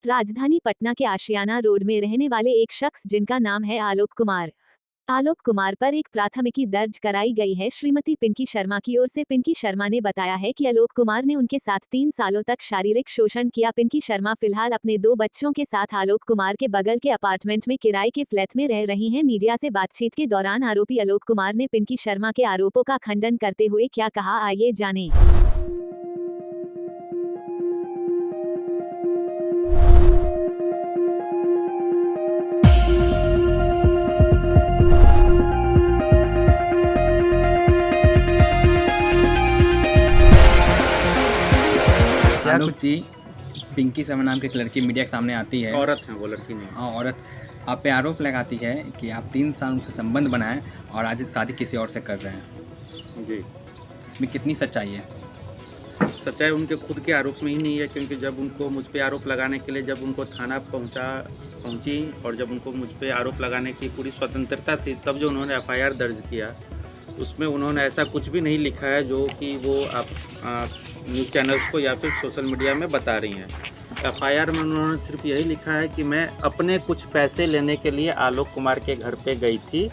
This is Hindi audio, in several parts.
राजधानी पटना के आशियाना रोड में रहने वाले एक शख्स जिनका नाम है आलोक कुमार पर एक प्राथमिकी दर्ज कराई गई है। श्रीमती पिंकी शर्मा की ओर से पिंकी शर्मा ने बताया है कि आलोक कुमार ने उनके साथ 3 सालों तक शारीरिक शोषण किया। पिंकी शर्मा फिलहाल अपने 2 बच्चों के साथ आलोक कुमार के बगल के अपार्टमेंट में किराए के फ्लैट में रह रही हैं। मीडिया से बातचीत के दौरान आरोपी आलोक कुमार ने पिंकी शर्मा के आरोपों का खंडन करते हुए क्या कहा, आइए जानें। आलोक जी, पिंकी शर्मा नाम की एक लड़की मीडिया के सामने आती है। औरत है वो, लड़की नहीं। हाँ, औरत। आप पे आरोप लगाती है कि आप 3 साल से संबंध बनाए और आज शादी किसी और से कर रहे हैं। जी। इसमें कितनी सच्चाई है? सच्चाई उनके खुद के आरोप में ही नहीं है, क्योंकि जब उनको मुझ पे आरोप लगाने के लिए जब उनको थाना पहुंची और जब उनको मुझ पे आरोप लगाने की पूरी स्वतंत्रता थी, तब जो उन्होंने FIR दर्ज किया उसमें उन्होंने ऐसा कुछ भी नहीं लिखा है जो कि वो आप न्यूज़ चैनल्स को या फिर सोशल मीडिया में बता रही हैं। FIR में उन्होंने सिर्फ यही लिखा है कि मैं अपने कुछ पैसे लेने के लिए आलोक कुमार के घर पे गई थी,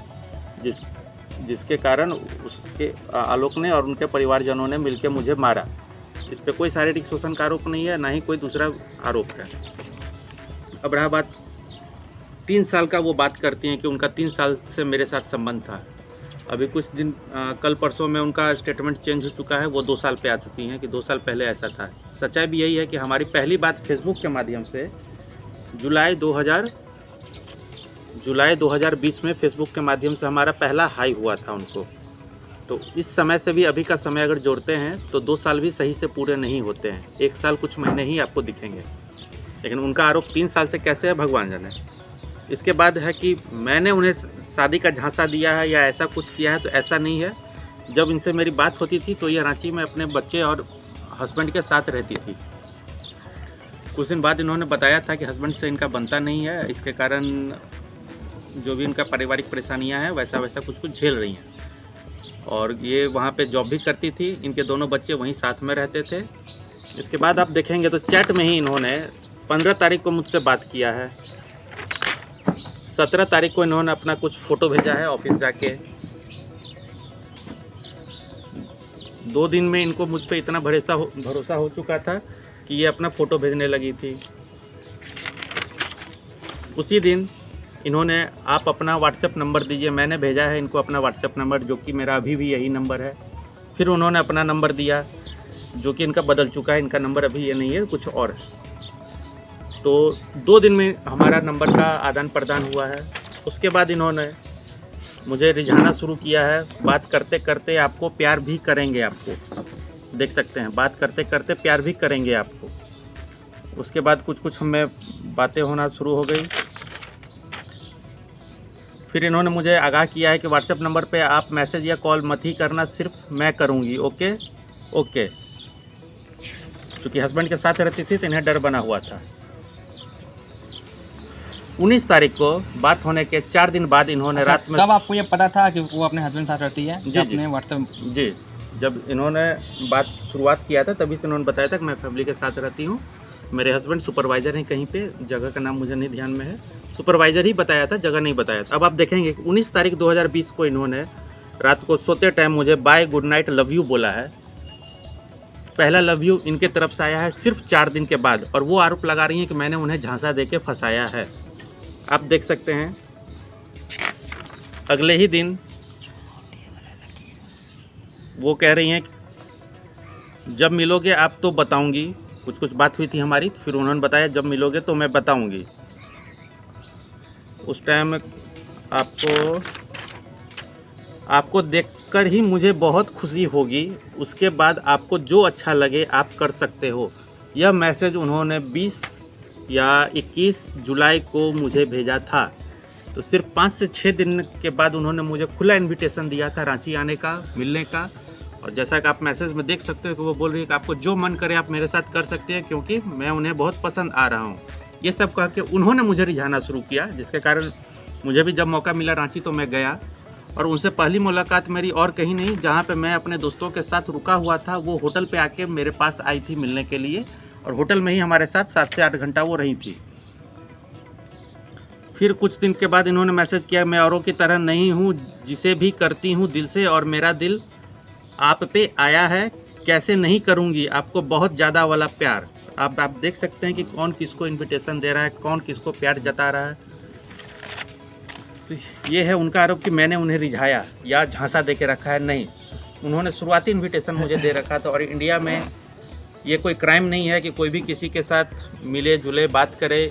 जिसके कारण उसके आलोक ने और उनके परिवारजनों ने मिलकर मुझे मारा। इस पे कोई शारीरिक शोषण का आरोप नहीं है, ना ही कोई दूसरा आरोप है। अब रहा बात 3 साल का, वो बात करती हैं कि उनका 3 साल से मेरे साथ संबंध था। अभी कुछ दिन कल परसों में उनका स्टेटमेंट चेंज हो चुका है, वो 2 साल पे आ चुकी हैं कि 2 साल पहले ऐसा था। सच्चाई भी यही है कि हमारी पहली बात फेसबुक के माध्यम से जुलाई 2020 में फेसबुक के माध्यम से हमारा पहला हाई हुआ था उनको। तो इस समय से भी अभी का समय अगर जोड़ते हैं तो 2 साल भी सही से पूरे नहीं होते हैं, 1 साल कुछ महीने ही आपको दिखेंगे। लेकिन उनका आरोप 3 साल से कैसे है भगवान जाने। इसके बाद है कि मैंने उन्हें शादी का झांसा दिया है या ऐसा कुछ किया है, तो ऐसा नहीं है। जब इनसे मेरी बात होती थी तो ये रांची में अपने बच्चे और हस्बैंड के साथ रहती थी। कुछ दिन बाद इन्होंने बताया था कि हस्बैंड से इनका बनता नहीं है, इसके कारण जो भी इनका पारिवारिक परेशानियां हैं वैसा कुछ झेल रही हैं। और ये वहाँ पे जॉब भी करती थी, इनके दोनों बच्चे वहीं साथ में रहते थे। इसके बाद आप देखेंगे तो चैट में ही इन्होंने 15 तारीख को मुझसे बात किया है, 17 तारीख को इन्होंने अपना कुछ फ़ोटो भेजा है ऑफिस जाके। 2 दिन में इनको मुझ पे इतना भरोसा हो चुका था कि ये अपना फ़ोटो भेजने लगी थी। उसी दिन इन्होंने आप अपना व्हाट्सएप नंबर दीजिए, मैंने भेजा है इनको अपना व्हाट्सएप नंबर, जो कि मेरा अभी भी यही नंबर है। फिर उन्होंने अपना नंबर दिया जो कि इनका बदल चुका है, इनका नंबर अभी ये नहीं है, कुछ और है। तो 2 दिन में हमारा नंबर का आदान प्रदान हुआ है। उसके बाद इन्होंने मुझे रिझाना शुरू किया है। बात करते करते आपको प्यार भी करेंगे, आपको देख सकते हैं, बात करते करते प्यार भी करेंगे आपको। उसके बाद कुछ हमें बातें होना शुरू हो गई। फिर इन्होंने मुझे आगाह किया है कि व्हाट्सएप नंबर पे आप मैसेज या कॉल मत ही करना, सिर्फ मैं करूँगी। ओके। चूँकि हस्बैंड के साथ रहती थी तो इन्हें डर बना हुआ था। 19 तारीख को बात होने के 4 दिन बाद इन्होंने रात में। तब आपको ये पता था कि वो अपने हस्बैंड साथ रहती है? जी, अपने व्हाट्सएप। जी, जब इन्होंने बात शुरुआत किया था तभी से इन्होंने बताया था कि मैं फैमिली के साथ रहती हूँ। मेरे हस्बैंड सुपरवाइज़र हैं कहीं पे, जगह का नाम मुझे नहीं ध्यान में है, सुपरवाइज़र ही बताया था, जगह नहीं बताया था। अब आप देखेंगे 19 तारीख 2020 को इन्होंने रात को सोते टाइम मुझे bye, good night, love you बोला है। पहला लव यू इनके तरफ से आया है सिर्फ 4 दिन के बाद, और वो आरोप लगा रही हैं कि मैंने उन्हें झांसा दे के फंसाया है। आप देख सकते हैं अगले ही दिन वो कह रही हैं जब मिलोगे आप तो बताऊंगी। कुछ बात हुई थी हमारी, फिर उन्होंने बताया जब मिलोगे तो मैं बताऊंगी। उस टाइम आपको देखकर ही मुझे बहुत खुशी होगी, उसके बाद आपको जो अच्छा लगे आप कर सकते हो। यह मैसेज उन्होंने 20 या 21 जुलाई को मुझे भेजा था। तो सिर्फ 5 से 6 दिन के बाद उन्होंने मुझे खुला इनविटेशन दिया था रांची आने का, मिलने का। और जैसा कि आप मैसेज में देख सकते हो कि वो बोल रही है कि आपको जो मन करे आप मेरे साथ कर सकते हैं, क्योंकि मैं उन्हें बहुत पसंद आ रहा हूँ। ये सब कह के उन्होंने मुझे रिझाना शुरू किया, जिसके कारण मुझे भी जब मौका मिला रांची तो मैं गया। और उनसे पहली मुलाकात मेरी और कहीं नहीं, जहाँ पे मैं अपने दोस्तों के साथ रुका हुआ था, वो होटल पे आके मेरे पास आई थी मिलने के लिए। और होटल में ही हमारे साथ 7 से 8 घंटा वो रही थी। फिर कुछ दिन के बाद इन्होंने मैसेज किया, मैं औरों की तरह नहीं हूँ, जिसे भी करती हूँ दिल से, और मेरा दिल आप पे आया है, कैसे नहीं करूँगी आपको बहुत ज़्यादा वाला प्यार। आप देख सकते हैं कि कौन किसको इनविटेशन दे रहा है, कौन किसको प्यार जता रहा है। तो ये है उनका आरोप कि मैंने उन्हें रिझाया या झांसा दे के रखा है। नहीं, उन्होंने शुरुआती इनविटेशन मुझे दे रखा था। और इंडिया में ये कोई क्राइम नहीं है कि कोई भी किसी के साथ मिले जुले बात करे।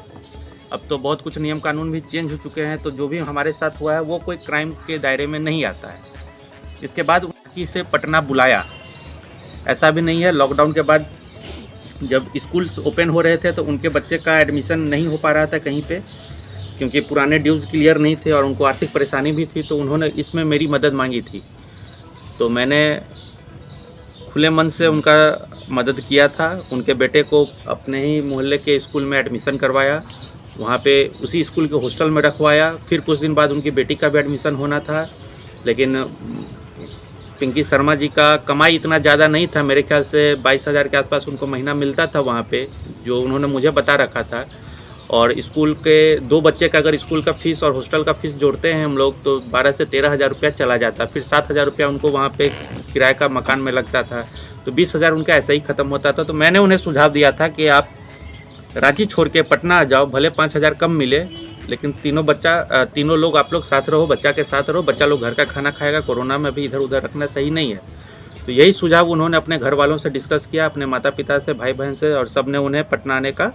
अब तो बहुत कुछ नियम कानून भी चेंज हो चुके हैं, तो जो भी हमारे साथ हुआ है वो कोई क्राइम के दायरे में नहीं आता है। इसके बाद रांची से पटना बुलाया, ऐसा भी नहीं है। लॉकडाउन के बाद जब स्कूल्स ओपन हो रहे थे तो उनके बच्चे का एडमिशन नहीं हो पा रहा था कहीं पे, क्योंकि पुराने ड्यूज़ क्लियर नहीं थे और उनको आर्थिक परेशानी भी थी। तो उन्होंने इसमें मेरी मदद मांगी थी, तो मैंने खुले मन से उनका मदद किया था। उनके बेटे को अपने ही मोहल्ले के स्कूल में एडमिशन करवाया, वहाँ पे उसी स्कूल के हॉस्टल में रखवाया। फिर कुछ दिन बाद उनकी बेटी का भी एडमिशन होना था, लेकिन पिंकी शर्मा जी का कमाई इतना ज़्यादा नहीं था। मेरे ख्याल से 22,000 के आसपास उनको महीना मिलता था वहाँ पे, जो उन्होंने मुझे बता रखा था। और स्कूल के 2 बच्चे का अगर स्कूल का फ़ीस और हॉस्टल का फ़ीस जोड़ते हैं हम लोग, तो 12 से 13,000 रुपया चला जाता। फिर 7,000 रुपया उनको वहाँ पे किराए का मकान में लगता था, तो 20,000 उनका ऐसे ही ख़त्म होता था। तो मैंने उन्हें सुझाव दिया था कि आप रांची छोड़ के पटना आ जाओ, भले 5,000 कम मिले, लेकिन तीनों लोग आप लोग साथ रहो, बच्चा के साथ रहो, बच्चा लोग घर का खाना खाएगा। कोरोना में भी इधर उधर रखना सही नहीं है। तो यही सुझाव उन्होंने अपने घर वालों से डिस्कस किया, अपने माता पिता से, भाई बहन से, और सब ने उन्हें पटना आने का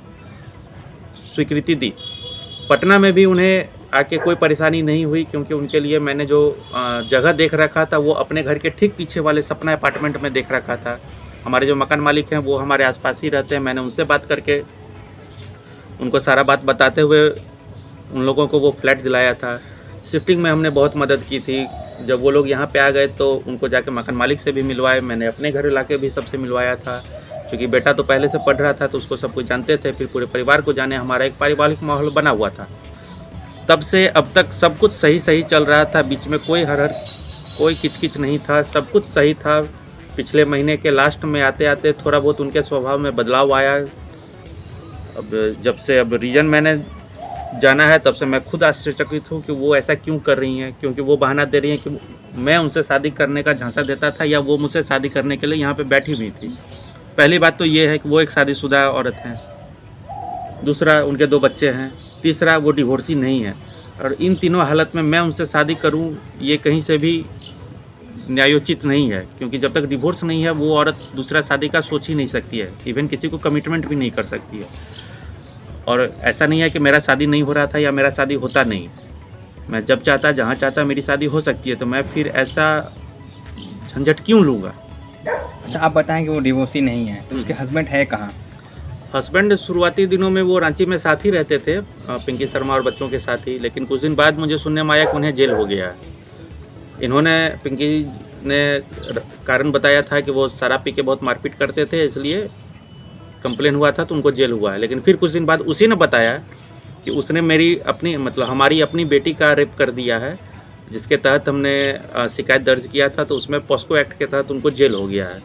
स्वीकृति दी। पटना में भी उन्हें आके कोई परेशानी नहीं हुई, क्योंकि उनके लिए मैंने जो जगह देख रखा था वो अपने घर के ठीक पीछे वाले सपना अपार्टमेंट में देख रखा था। हमारे जो मकान मालिक हैं वो हमारे आसपास ही रहते हैं। मैंने उनसे बात करके उनको सारा बात बताते हुए उन लोगों को वो फ्लैट दिलाया था। शिफ्टिंग में हमने बहुत मदद की थी। जब वो लोग यहाँ पे आ गए तो उनको जाके मकान मालिक से भी मिलवाए, मैंने अपने घर इलाके भी सबसे मिलवाया था, क्योंकि बेटा तो पहले से पढ़ रहा था तो उसको सब कुछ जानते थे। फिर पूरे परिवार को जाने, हमारा एक पारिवारिक माहौल बना हुआ था। तब से अब तक सब कुछ सही चल रहा था, बीच में कोई किचकिच नहीं था, सब कुछ सही था। पिछले महीने के लास्ट में आते आते थोड़ा बहुत उनके स्वभाव में बदलाव आया। अब जब से रीजन मैंने जाना है तब से मैं खुद आश्चर्यचकित हूँ कि वो ऐसा क्यों कर रही हैं, क्योंकि वो बहाना दे रही हैं कि मैं उनसे शादी करने का झांसा देता था या वो मुझसे शादी करने के लिए यहाँ पे बैठी हुई थी। पहली बात तो ये है कि वो एक शादीशुदा औरत हैं, दूसरा उनके 2 बच्चे हैं, तीसरा वो डिवोर्सी नहीं है। और इन तीनों हालत में मैं उनसे शादी करूँ ये कहीं से भी न्यायोचित नहीं है, क्योंकि जब तक डिवोर्स नहीं है वो औरत दूसरा शादी का सोच ही नहीं सकती है, इवन किसी को कमिटमेंट भी नहीं कर सकती है। और ऐसा नहीं है कि मेरा शादी नहीं हो रहा था या मेरा शादी होता नहीं, मैं जब चाहता जहाँ चाहता मेरी शादी हो सकती है, तो मैं फिर ऐसा झंझट क्यों लूँगा। अच्छा, आप बताएं कि वो डिवोर्सी नहीं है, तो उसके हस्बैंड है कहाँ? हस्बैंड शुरुआती दिनों में वो रांची में साथ ही रहते थे, पिंकी शर्मा और बच्चों के साथ ही, लेकिन कुछ दिन बाद मुझे सुनने में आया कि उन्हें जेल हो गया। इन्होंने, पिंकी ने कारण बताया था कि वो शराब पी के बहुत मारपीट करते थे, इसलिए कंप्लेन हुआ था तो उनको जेल हुआ है। लेकिन फिर कुछ दिन बाद उसी ने बताया कि उसने हमारी अपनी बेटी का रेप कर दिया है, जिसके तहत हमने शिकायत दर्ज किया था, तो उसमें पॉस्को एक्ट के तहत उनको जेल हो गया है।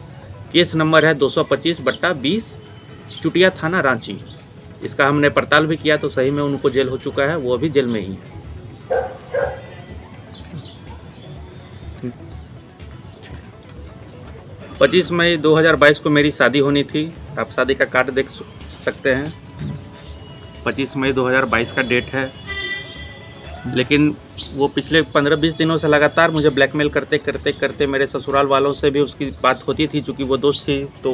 केस नंबर है 225/20, चुटिया थाना, रांची। इसका हमने पड़ताल भी किया तो सही में उनको जेल हो चुका है, वो अभी जेल में ही है। 25 मई 2022 को मेरी शादी होनी थी। आप शादी का कार्ड देख सकते हैं, 25 मई 2022 का डेट है। लेकिन वो पिछले 15-20 दिनों से लगातार मुझे ब्लैकमेल करते मेरे ससुराल वालों से भी उसकी बात होती थी, चूँकि वो दोस्त थी। तो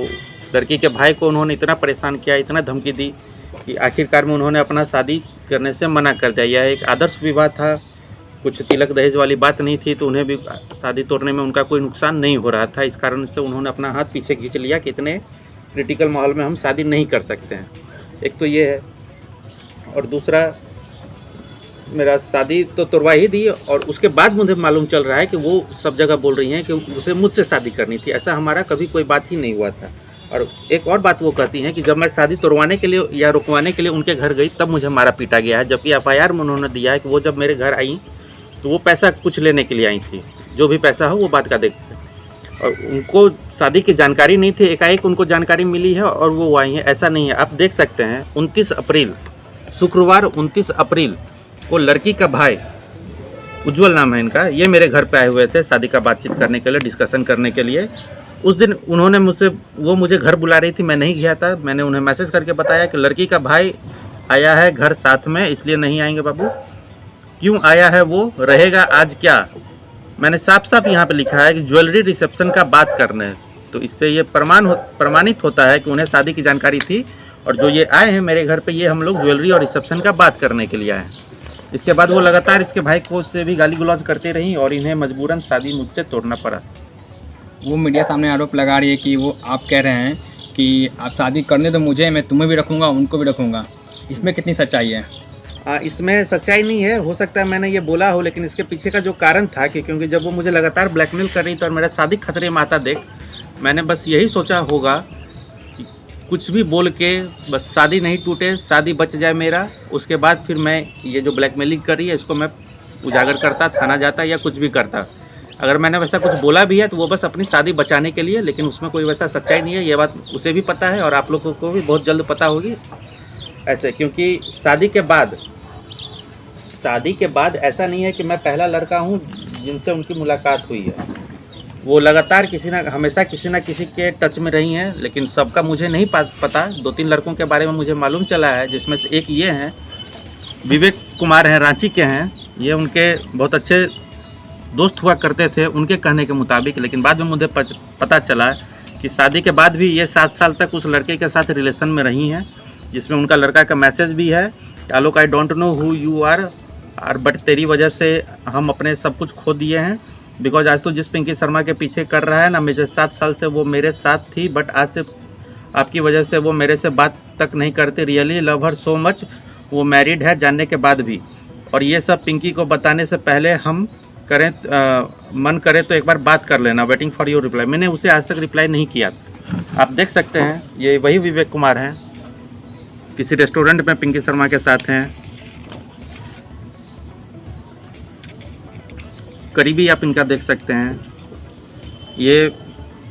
लड़की के भाई को उन्होंने इतना परेशान किया, इतना धमकी दी कि आखिरकार में उन्होंने अपना शादी करने से मना कर दिया। यह एक आदर्श विवाह था, कुछ तिलक दहेज वाली बात नहीं थी, तो उन्हें भी शादी तोड़ने में उनका कोई नुकसान नहीं हो रहा था। इस कारण से उन्होंने अपना हाथ पीछे खींच लिया कि इतने क्रिटिकल माहौल में हम शादी नहीं कर सकते हैं। एक तो ये है, और दूसरा मेरा शादी तो तोड़वा ही दी, और उसके बाद मुझे मालूम चल रहा है कि वो सब जगह बोल रही हैं कि उसे मुझसे शादी करनी थी। ऐसा हमारा कभी कोई बात ही नहीं हुआ था। और एक और बात वो कहती हैं कि जब मैं शादी तोड़वाने के लिए या रुकवाने के लिए उनके घर गई तब मुझे मारा पीटा गया है, जबकि FIR में उन्होंने दिया है कि वो जब मेरे घर आई तो वो पैसा कुछ लेने के लिए आई थी। जो भी पैसा हो वो बात का देखते हैं। और उनको शादी की जानकारी नहीं थी, एकाएक उनको जानकारी मिली है और वो आई हैं। ऐसा नहीं है, आप देख सकते हैं 29 अप्रैल शुक्रवार 29 अप्रैल को लड़की का भाई, उज्जवल नाम है इनका, ये मेरे घर पे आए हुए थे शादी का बातचीत करने के लिए, डिस्कशन करने के लिए। उस दिन उन्होंने मुझे घर बुला रही थी, मैं नहीं गया था। मैंने उन्हें मैसेज करके बताया कि लड़की का भाई आया है घर साथ में, इसलिए नहीं आएंगे बाबू। क्यों आया है वो, रहेगा आज क्या, मैंने साफ साफ यहाँ पे लिखा है कि ज्वेलरी रिसेप्शन का बात करने। तो इससे ये प्रमाणित होता है कि उन्हें शादी की जानकारी थी, और जो ये आए हैं मेरे घर पे, ये हम लोग ज्वेलरी और रिसेप्शन का बात करने के लिए आए हैं। इसके बाद वो लगातार इसके भाई को से भी गाली गुलौज करते रही और इन्हें मजबूरन शादी मुझसे तोड़ना पड़ा। वो मीडिया सामने आरोप लगा रही है कि वो आप कह रहे हैं कि आप शादी करने तो मुझे, मैं तुम्हें भी रखूँगा उनको भी रखूँगा, इसमें कितनी सच्चाई है? इसमें सच्चाई नहीं है, हो सकता है मैंने ये बोला हो, लेकिन इसके पीछे का जो कारण था कि क्योंकि जब वो मुझे लगातार ब्लैकमेल कर रही थी और मेरा शादी खतरे में आता देख, मैंने बस यही सोचा होगा कि कुछ भी बोल के बस शादी नहीं टूटे, शादी बच जाए मेरा। उसके बाद फिर मैं ये जो ब्लैकमेलिंग कर रही है इसको मैं उजागर करता, थाना जाता या कुछ भी करता। अगर मैंने वैसा कुछ बोला भी है तो वो बस अपनी शादी बचाने के लिए, लेकिन उसमें कोई वैसा सच्चाई नहीं है। ये बात उसे भी पता है और आप लोगों को भी बहुत जल्द पता होगी ऐसे, क्योंकि शादी के बाद ऐसा नहीं है कि मैं पहला लड़का हूँ जिनसे उनकी मुलाकात हुई है। वो लगातार हमेशा किसी ना किसी के टच में रही हैं, लेकिन सबका मुझे नहीं पता। 2-3 लड़कों के बारे में मुझे मालूम चला है, जिसमें से एक ये हैं, विवेक कुमार हैं, रांची के हैं। ये उनके बहुत अच्छे दोस्त हुआ करते थे उनके कहने के मुताबिक, लेकिन बाद में मुझे पता चला कि शादी के बाद भी ये 7 साल तक उस लड़के के साथ रिलेशन में रही हैं, जिसमें उनका लड़का का मैसेज भी है, Alok I don't know who you are but तेरी वजह से हम अपने सब कुछ खो दिए हैं। बिकॉज आज तो जिस पिंकी शर्मा के पीछे कर रहा है ना, मुझे 7 साल से वो मेरे साथ थी, बट आज से आपकी वजह से वो मेरे से बात तक नहीं करते। रियली लव हर सो मच। वो मैरिड है जानने के बाद भी, और ये सब पिंकी को बताने से पहले हम मन करे तो एक बार बात कर लेना। Waiting for your reply. मैंने उसे आज तक रिप्लाई नहीं किया। आप देख सकते हैं ये वही विवेक कुमार हैं, किसी रेस्टोरेंट में पिंकी शर्मा के साथ हैं। करीबी आप इनका देख सकते हैं। ये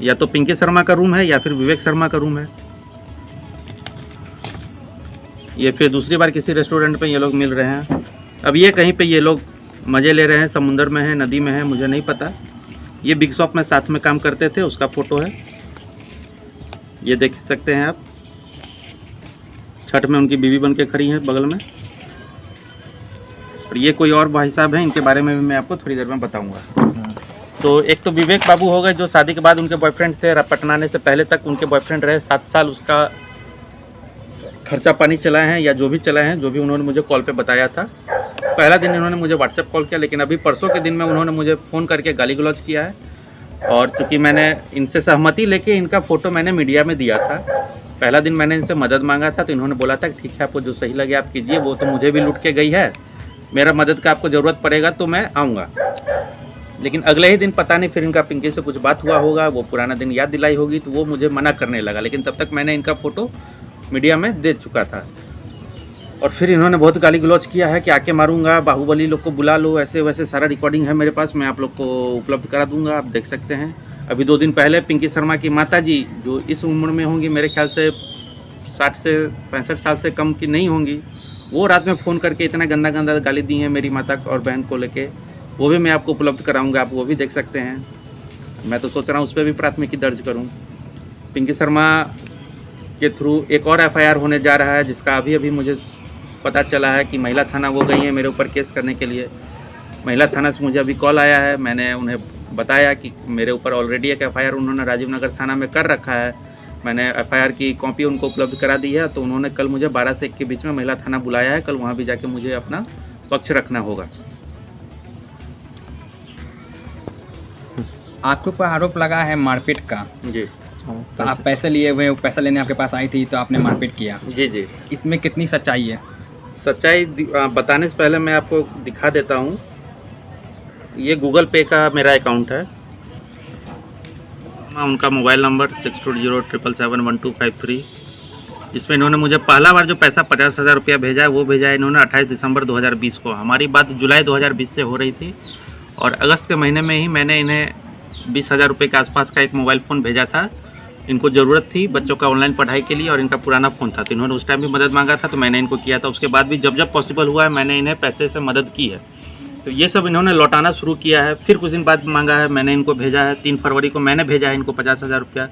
या तो पिंकी शर्मा का रूम है या फिर विवेक शर्मा का रूम है। ये फिर दूसरी बार किसी रेस्टोरेंट पे ये लोग मिल रहे हैं। अब ये कहीं पे ये लोग मज़े ले रहे हैं, समुंदर में है, नदी में है, मुझे नहीं पता। ये बिग शॉप में साथ में काम करते थे, उसका फ़ोटो है, ये देख सकते हैं आप। छठ में उनकी बीवी बन के खड़ी हैं बगल में। और ये कोई और भाई साहब हैं, इनके बारे में भी मैं आपको थोड़ी देर में बताऊंगा। तो एक तो विवेक बाबू हो गए, जो शादी के बाद उनके बॉयफ्रेंड थे। पटना आने से पहले तक उनके बॉयफ्रेंड रहे। 7 साल उसका खर्चा पानी चलाए हैं, या जो भी चलाए हैं, जो भी उन्होंने मुझे कॉल पे बताया था। पहला दिन इन्होंने मुझे व्हाट्सएप कॉल किया, लेकिन अभी परसों के दिन में उन्होंने मुझे फ़ोन करके गाली गलौज किया है। और चूँकि मैंने इनसे सहमति लेके इनका फ़ोटो मैंने मीडिया में दिया था। पहला दिन मैंने इनसे मदद मांगा था, तो इन्होंने बोला था कि ठीक है, आपको जो सही लगे आप कीजिए। वो तो मुझे भी लूट के गई है, मेरा मदद का आपको ज़रूरत पड़ेगा तो मैं आऊँगा। लेकिन अगले ही दिन पता नहीं फिर इनका पिंकी से कुछ बात हुआ होगा, वो पुराना दिन याद दिलाई होगी, तो वो मुझे मना करने लगा। लेकिन तब तक मैंने इनका फ़ोटो मीडिया में दे चुका था। और फिर इन्होंने बहुत गाली गलौज किया है कि आके मारूंगा, बाहुबली लोग को बुला लो, ऐसे वैसे। सारा रिकॉर्डिंग है मेरे पास, मैं आप लोग को उपलब्ध करा दूंगा, आप देख सकते हैं। अभी 2 दिन पहले पिंकी शर्मा की माताजी, जो इस उम्र में होंगी, मेरे ख्याल से 60 से 65 साल से कम की नहीं होंगी, वो रात में फ़ोन करके इतना गंदा गंदा गाली दी है मेरी माता और बहन को लेके। वो भी मैं आपको उपलब्ध कराऊंगा, आप वो भी देख सकते हैं। मैं तो सोच रहा हूँ उस पर भी प्राथमिकी दर्ज करूँ। पिंकी शर्मा के थ्रू एक और FIR होने जा रहा है, जिसका अभी मुझे पता चला है कि महिला थाना वो गई है मेरे ऊपर केस करने के लिए। महिला थाना से मुझे अभी कॉल आया है। मैंने उन्हें बताया कि मेरे ऊपर ऑलरेडी एक FIR उन्होंने राजीव नगर थाना में कर रखा है। मैंने FIR की कॉपी उनको उपलब्ध करा दी है। तो उन्होंने कल मुझे 12 से 1 के बीच में महिला थाना बुलाया है। कल वहाँ भी जाके मुझे अपना पक्ष रखना होगा। आपके ऊपर आरोप लगा है मारपीट का। जी। तो आप पैसे लिए हुए, पैसा लेने आपके पास आई थी तो आपने मारपीट किया। जी जी। इसमें कितनी सच्चाई है? सच्चाई बताने से पहले मैं आपको दिखा देता हूँ। ये गूगल पे का मेरा अकाउंट है। उनका मोबाइल नंबर 6207771253, जिसमें इन्होंने मुझे पहला बार जो पैसा 50,000 रुपया भेजा है, वो भेजा है इन्होंने 28 दिसंबर 2020 को। हमारी बात जुलाई 2020 से हो रही थी, और अगस्त के महीने में ही मैंने इन्हें 20,000 रुपये के आसपास का एक मोबाइल फ़ोन भेजा था। इनको ज़रूरत थी बच्चों का ऑनलाइन पढ़ाई के लिए और इनका पुराना फ़ोन था, तो इन्होंने उस टाइम भी मदद मांगा था, तो मैंने इनको किया था। उसके बाद भी जब जब पॉसिबल हुआ है मैंने इन्हें पैसे से मदद की है। तो ये सब इन्होंने लौटाना शुरू किया है। फिर कुछ दिन बाद मांगा है, मैंने इनको भेजा है। 3 फरवरी को मैंने भेजा है इनको 50,000 रुपया।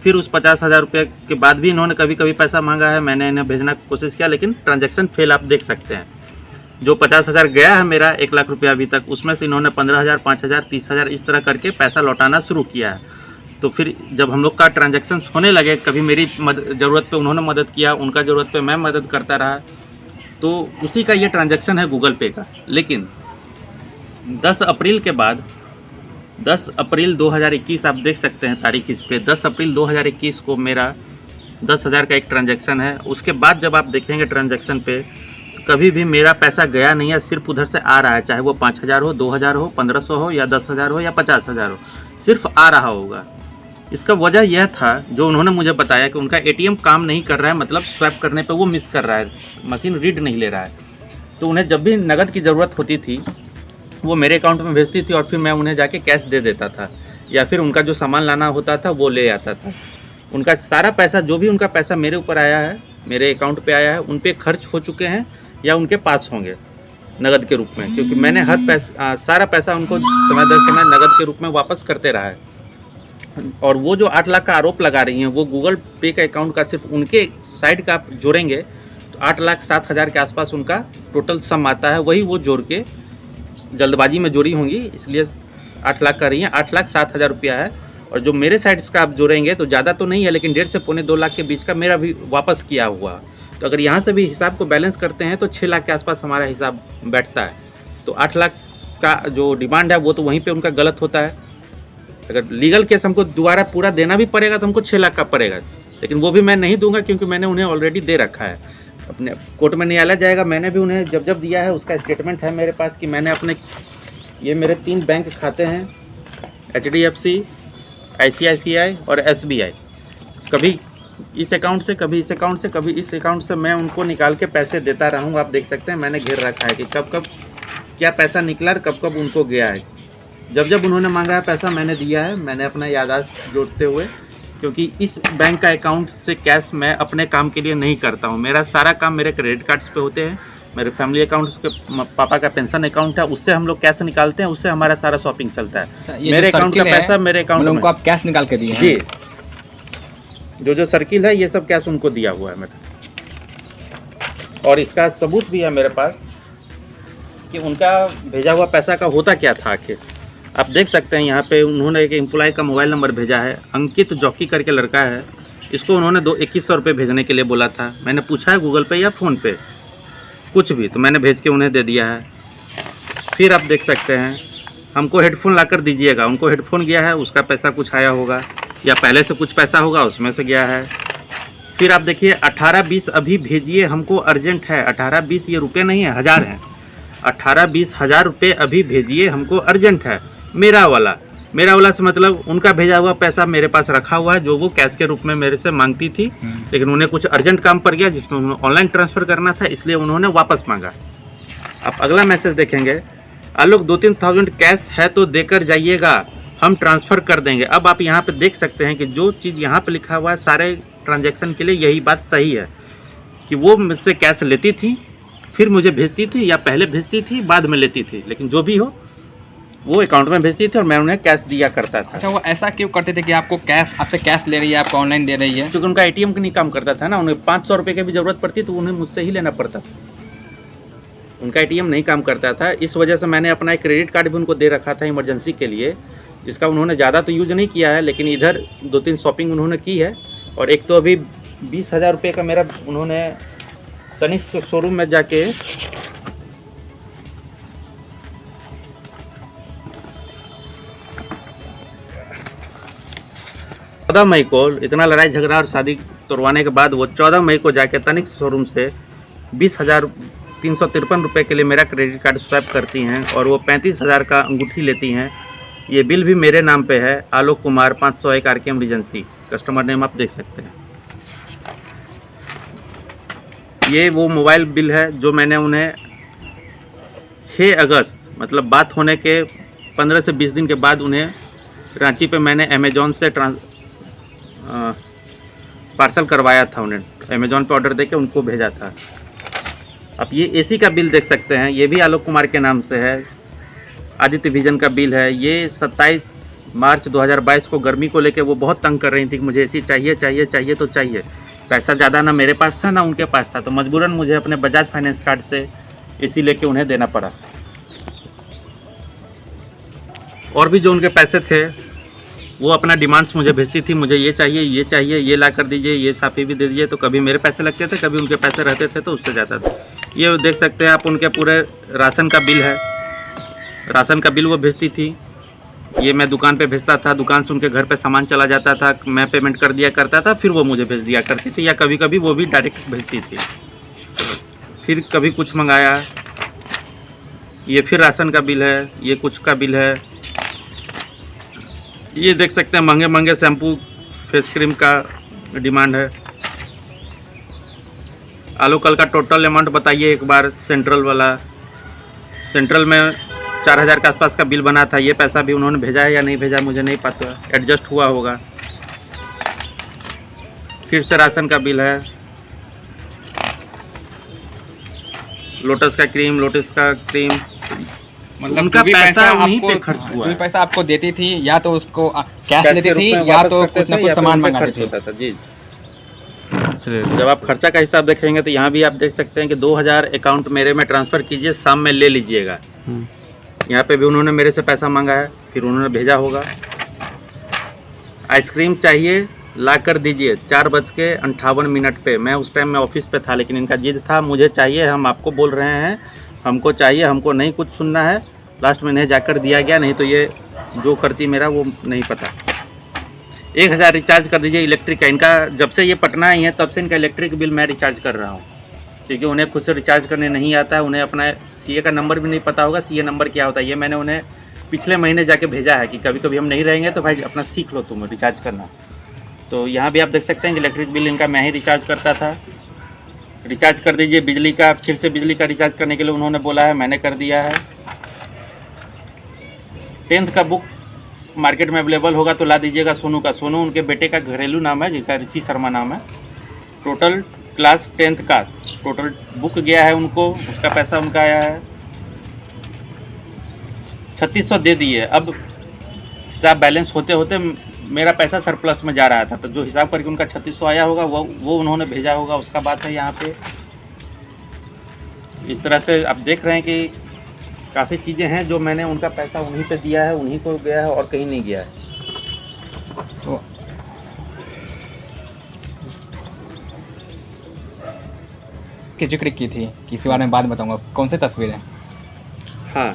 फिर उस 50,000 रुपये के बाद भी इन्होंने कभी कभी पैसा मांगा है, मैंने इन्हें भेजना की कोशिश किया, लेकिन ट्रांजैक्शन फेल आप देख सकते हैं। जो 50,000 गया है मेरा 1 लाख रुपया अभी तक, उसमें से इन्होंने 15,000, 5,000, 30,000 इस तरह करके पैसा लौटाना शुरू किया है। तो फिर जब हम लोग का ट्रांजैक्शंस होने लगे, कभी मेरी ज़रूरत पे उन्होंने मदद किया, उनका ज़रूरत पे मैं मदद करता रहा, तो उसी का ये ट्रांजैक्शन है गूगल पे का। लेकिन 10 अप्रैल के बाद 10 अप्रैल 2021 आप देख सकते हैं तारीख इस पे, 10 अप्रैल 2021 को मेरा 10,000 का एक ट्रांजैक्शन है। उसके बाद जब आप देखेंगे ट्रांजैक्शन पे, कभी भी मेरा पैसा गया नहीं है, सिर्फ उधर से आ रहा है, चाहे वो 5,000 हो, 2,000 हो, 1,500 हो या 10,000 हो या 50,000 हो, सिर्फ आ रहा होगा। इसका वजह यह था जो उन्होंने मुझे बताया कि उनका एटीएम काम नहीं कर रहा है, मतलब स्वैप करने पे वो मिस कर रहा है, मशीन रीड नहीं ले रहा है। तो उन्हें जब भी नकद की ज़रूरत होती थी वो मेरे अकाउंट में भेजती थी और फिर मैं उन्हें जाके कैश दे देता था, या फिर उनका जो सामान लाना होता था वो ले आता था। उनका सारा पैसा, जो भी उनका पैसा मेरे ऊपर आया है, मेरे अकाउंट पे आया है, उन पे खर्च हो चुके हैं या उनके पास होंगे नगद के रूप में, क्योंकि मैंने सारा पैसा उनको समय दर समय नगद के रूप में वापस करते रहा है। और वो जो 8 लाख का आरोप लगा रही हैं, वो गूगल पे का अकाउंट का सिर्फ उनके साइड का आप जोड़ेंगे तो 8,07,000 के आसपास उनका टोटल सम आता है। वही वो जोड़ के जल्दबाजी में जोड़ी होंगी, इसलिए 8 लाख कर रही हैं। 8,07,000 रुपया है। और जो मेरे साइड का आप जोड़ेंगे तो ज़्यादा तो नहीं है, लेकिन 1.5 से पौने 2 लाख के बीच का मेरा भी वापस किया हुआ। तो अगर यहाँ से भी हिसाब को बैलेंस करते हैं तो 6 लाख के आसपास हमारा हिसाब बैठता है। तो 8 लाख का जो डिमांड है वो तो वहीं पे उनका गलत होता है। अगर लीगल केस हमको दोबारा पूरा देना भी पड़ेगा तो हमको 6 लाख का पड़ेगा, लेकिन वो भी मैं नहीं दूंगा क्योंकि मैंने उन्हें ऑलरेडी दे रखा है। अपने कोर्ट में न्यायालय जाएगा, मैंने भी उन्हें जब जब दिया है उसका स्टेटमेंट है मेरे पास कि मैंने अपने, ये मेरे 3 बैंक खाते हैं, HDFC, ICICI और SBI, कभी इस अकाउंट से, कभी इस अकाउंट से, कभी इस अकाउंट से मैं उनको निकाल के पैसे देता रहूँगा। आप देख सकते हैं मैंने घेर रखा है कि कब कब क्या पैसा निकला और कब कब उनको गया है। जब जब उन्होंने मांगा है पैसा मैंने दिया है, मैंने अपना याददाश्त जोड़ते हुए, क्योंकि इस बैंक का अकाउंट से कैश मैं अपने काम के लिए नहीं करता हूँ। मेरा सारा काम मेरे क्रेडिट कार्ड्स पे होते हैं, मेरे फैमिली अकाउंट के पापा का पेंशन अकाउंट है, उससे हम लोग कैश निकालते हैं, उससे हमारा सारा शॉपिंग चलता है। मेरे अकाउंट का पैसा मेरे अकाउंट में, उनको आप कैश निकाल के दिए हैं? जी, जो सर्किल है ये सब कैश उनको दिया हुआ है मेरा। और इसका सबूत भी है मेरे पास कि उनका भेजा हुआ पैसा का होता क्या था आखिर। आप देख सकते हैं यहाँ पे उन्होंने एक एम्प्लॉय का मोबाइल नंबर भेजा है, अंकित जॉकी करके लड़का है। इसको उन्होंने 2100 रुपये भेजने के लिए बोला था। मैंने पूछा है गूगल पे या फ़ोन पे कुछ भी, तो मैंने भेज के उन्हें दे दिया है। फिर आप देख सकते हैं हमको हेडफोन ला कर दीजिएगा, उनको हेडफोन गया है, उसका पैसा कुछ आया होगा, या पहले से कुछ पैसा होगा उसमें से गया है। फिर आप देखिए 18-20 अभी भेजिए, हमको अर्जेंट है। 18-20 ये रुपये नहीं है, हज़ार हैं। 18-20 हज़ार रुपये अभी भेजिए, हमको अर्जेंट है। मेरा वाला से मतलब उनका भेजा हुआ पैसा मेरे पास रखा हुआ है, जो वो कैश के रूप में मेरे से मांगती थी, लेकिन उन्हें कुछ अर्जेंट काम पड़ गया जिसमें उन्हें ऑनलाइन ट्रांसफ़र करना था, इसलिए उन्होंने वापस मांगा। आप अगला मैसेज देखेंगे, आलोक 2-3 थाउजेंड कैश है तो देकर जाइएगा, हम ट्रांसफ़र कर देंगे। अब आप यहाँ पे देख सकते हैं कि जो चीज़ यहाँ पे लिखा हुआ है सारे ट्रांजैक्शन के लिए यही बात सही है कि वो मुझसे कैश लेती थी, फिर मुझे भेजती थी, या पहले भेजती थी बाद में लेती थी, लेकिन जो भी हो वो अकाउंट में भेजती थी और मैं उन्हें कैश दिया करता था। अच्छा, वो ऐसा क्यों करते थे कि आपको कैश, आपसे कैश ले रही है, आपको ऑनलाइन दे रही है? क्योंकि उनका ATM नहीं काम करता था ना, उन्हें 500 रुपये की भी ज़रूरत पड़ती तो उन्हें मुझसे ही लेना पड़ता था। उनका ATM नहीं काम करता था, इस वजह से मैंने अपना एक क्रेडिट कार्ड भी उनको दे रखा था इमरजेंसी के लिए, जिसका उन्होंने ज़्यादा तो यूज़ नहीं किया है, लेकिन इधर 2-3 शॉपिंग उन्होंने की है। और एक तो अभी 20,000 रुपये का मेरा उन्होंने तनिष्क शोरूम में जाके 14 मई को, इतना लड़ाई झगड़ा और शादी तोड़वाने के बाद वो 14 मई को जाके तनिष्क शोरूम से 20,353 रुपये के लिए मेरा क्रेडिट कार्ड स्वैप करती हैं और वो 35,000 का अंगूठी लेती हैं। ये बिल भी मेरे नाम पे है, Alok Kumar 501 RKM regency, customer name आप देख सकते हैं। ये वो मोबाइल बिल है जो मैंने उन्हें 6 अगस्त, मतलब बात होने के 15 से 20 दिन के बाद उन्हें रांची पे मैंने अमेजोन से पार्सल करवाया था, उन्हें अमेजोन पे ऑर्डर देके उनको भेजा था। अब ये एसी का बिल देख सकते हैं, ये भी आलोक कुमार के नाम से है। आदित्य विजन का बिल है। ये 27 मार्च 2022 को गर्मी को लेके वो बहुत तंग कर रही थी कि मुझे एसी चाहिए चाहिए चाहिए तो चाहिए। पैसा ज़्यादा ना मेरे पास था ना उनके पास था, तो मजबूरन मुझे अपने बजाज फाइनेंस कार्ड से एसी लेके उन्हें देना पड़ा। और भी जो उनके पैसे थे वो अपना डिमांड्स मुझे भेजती थी, मुझे ये चाहिए ये चाहिए, ये ला कर दीजिए, ये साफ़ी भी दे दीजिए। तो कभी मेरे पैसे लगते थे, कभी उनके पैसे रहते थे, तो उससे जाता था। ये देख सकते हैं आप, उनके पूरे राशन का बिल है। राशन का बिल वो भेजती थी, ये मैं दुकान पे भेजता था, दुकान से उनके घर पे सामान चला जाता था, मैं पेमेंट कर दिया करता था, फिर वो मुझे भेज दिया करती थी, या कभी कभी वो भी डायरेक्ट भेजती थी। फिर कभी कुछ मंगाया, ये फिर राशन का बिल है, ये कुछ का बिल है। ये देख सकते हैं महंगे महंगे शैम्पू फेस क्रीम का डिमांड है। आलोक कल का टोटल अमाउंट बताइए एक बार, सेंट्रल वाला। सेंट्रल में 4000 के आसपास का बिल बना था। ये पैसा भी उन्होंने भेजा है या नहीं भेजा मुझे नहीं पता, एडजस्ट हुआ होगा। फिर से राशन का बिल है, लोटस का क्रीम, मतलब उनका जो भी पैसा उन्हीं पे आपको खर्च हुआ जो भी है। पैसा आपको देती थी, या तो उसको कैश कैश लेती के रूप थी, में या वापस तो करते कुछ ना थे, कुछ या फिर सामान उन पे मंगाती खर्च थी। होता था। जी, जब आप खर्चा का हिसाब देखेंगे तो यहाँ भी आप देख सकते हैं कि 2000 अकाउंट मेरे में ट्रांसफ़र कीजिए, शाम में ले लीजिएगा। यहाँ पे भी उन्होंने मेरे से पैसा मांगा है, फिर उन्होंने भेजा होगा। आइसक्रीम चाहिए, ला कर दीजिए 4:58 पे। मैं उस टाइम में ऑफिस पे था, लेकिन इनका जिद था मुझे चाहिए, हम आपको बोल रहे हैं हमको चाहिए, हमको नहीं कुछ सुनना है। लास्ट में इन्हें जाकर दिया गया, नहीं तो ये जो करती मेरा वो नहीं पता। 1000 रिचार्ज कर दीजिए इलेक्ट्रिक का। इनका जब से ये पटना आई है तब से इनका इलेक्ट्रिक बिल मैं रिचार्ज कर रहा हूँ, क्योंकि उन्हें खुद से रिचार्ज करने नहीं आता है। उन्हें अपना सीए का नंबर भी नहीं पता होगा, सीए नंबर क्या होता है। ये मैंने उन्हें पिछले महीने जाके भेजा है कि कभी कभी हम नहीं रहेंगे तो भाई अपना सीख लो तुम रिचार्ज करना। तो यहाँ भी आप देख सकते हैं कि इलेक्ट्रिक बिल इनका मैं ही रिचार्ज करता था। रिचार्ज कर दीजिए बिजली का, फिर से बिजली का रिचार्ज करने के लिए उन्होंने बोला है, मैंने कर दिया है। 10th का बुक मार्केट में अवेलेबल होगा तो ला दीजिएगा सोनू का। सोनू उनके बेटे का घरेलू नाम है, जिसका ऋषि शर्मा नाम है। टोटल क्लास 10th का टोटल बुक गया है उनको, उसका पैसा उनका आया है 3600 दे दिए। अब हिसाब बैलेंस होते होते मेरा पैसा सरप्लस में जा रहा था, तो जो हिसाब करके उनका 3600 आया होगा वो उन्होंने भेजा होगा, उसका बात है। यहाँ पे इस तरह से आप देख रहे हैं कि काफ़ी चीज़ें हैं जो मैंने उनका पैसा उन्हीं पे दिया है, उन्हीं को गया है और कहीं नहीं गया है। तो की जिक्र की थी, किसी बारे में बात बताऊंगा। कौन सी तस्वीर है? हाँ,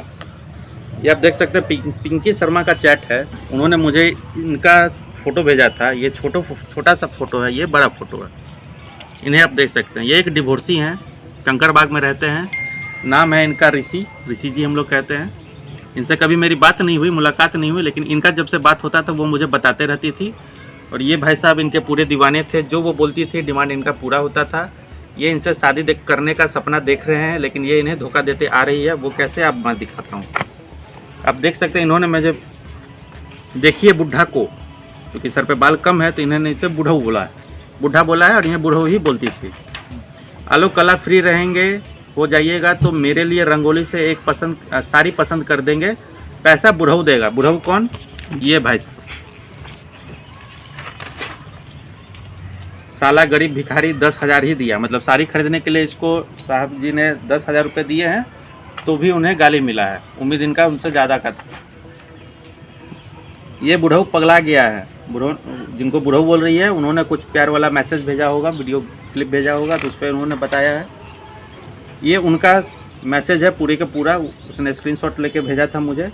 ये आप देख सकते हैं पिंकी शर्मा का चैट है। उन्होंने मुझे इनका फ़ोटो भेजा था। ये छोटा सा फ़ोटो है, ये बड़ा फ़ोटो है। इन्हें आप देख सकते हैं। ये एक डिवोर्सी हैं, कंकरबाग में रहते हैं। नाम है इनका ऋषि जी हम लोग कहते हैं। इनसे कभी मेरी बात नहीं हुई, मुलाकात नहीं हुई, लेकिन इनका जब से बात होता था वो मुझे बताते रहती थी। और ये भाई साहब इनके पूरे दीवाने थे, जो वो बोलती थी डिमांड इनका पूरा होता था। ये इनसे शादी करने का सपना देख रहे हैं, लेकिन ये इन्हें धोखा देते आ रही है। वो कैसे आप मैं दिखाता हूँ। आप देख सकते हैं इन्होंने मुझे, देखिए बुढ़ा को, चूँकि सर पे बाल कम है तो इन्होंने इसे बुढ़ऊ बोला है, बुढ़ा बोला है, और इन्हें बुढ़ऊ ही बोलती थी। आलोक कला फ्री रहेंगे हो जाइएगा तो मेरे लिए रंगोली से एक साड़ी पसंद कर देंगे, पैसा बुढ़ऊ देगा। बुढ़ऊ कौन? ये भाई साहब। साला गरीब भिखारी 10,000 ही दिया, मतलब साड़ी खरीदने के लिए इसको साहब जी ने 10,000 रुपये दिए हैं, तो भी उन्हें गाली मिला है। उम्मीद इनका उनसे ज़्यादा का था। ये बुढ़ऊ पगला गया है। जिनको बुढ़ऊ बोल रही है उन्होंने कुछ प्यार वाला मैसेज भेजा होगा, वीडियो क्लिप भेजा होगा, तो उस पर उन्होंने बताया है। ये उनका मैसेज है पूरी का पूरा, उसने स्क्रीनशॉट लेके भेजा था मुझे।